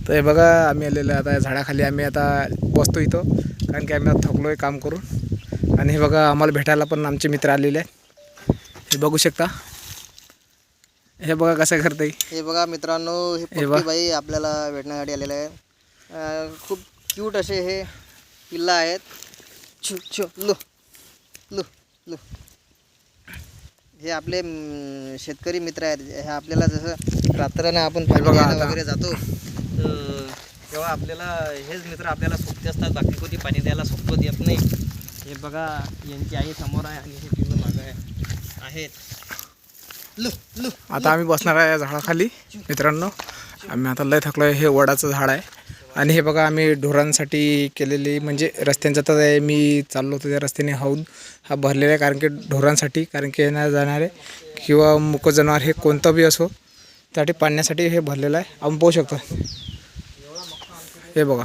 तर हे बघा आम्ही आलेलो आता झाडाखाली. आम्ही आता बसतो इथं कारण की आम्ही आता थकलो आहे काम करून. आणि हे बघा आम्हाला भेटायला पण आमचे मित्र आलेले आहेत. हे बघू शकता. हे बघा कसं करते. हे बघा मित्रांनो, हे पप्पी बाई आपल्याला भेटण्यासाठी आलेले आहे. खूप क्यूट असे हे पिल्ला आहेत. छो छो लो लो लो. हे आपले शेतकरी मित्र आहेत. हे आपल्याला जसं रात्राने आपण पाणी द्यायला वगैरे जातो तेव्हा आपल्याला हेच मित्र आपल्याला सोबती असतात. बाकी कोणी पाणी द्यायला सोबत येत नाही. हे बघा यांची आई समोर आहे आणि हे पिल्लू मागं आहेत. Low low. आता आम्ही बसणार आहे झाडाखाली मित्रांनो. आम्ही आता लय थकलो आहे. हे वडाचं झाड आहे. आणि हे बघा आम्ही ढोरांसाठी केलेली म्हणजे रस्त्यानं जातात आहे. मी चाललो होतो त्या रस्त्याने. हौद हा भरलेला आहे कारण की ढोरांसाठी, कारण की येणारे जाणारे किंवा मुक जनावर हे कोणतं बी असो त्यासाठी पाण्यासाठी हे भरलेलं आहे. आपण पाहू शकतो. हे बघा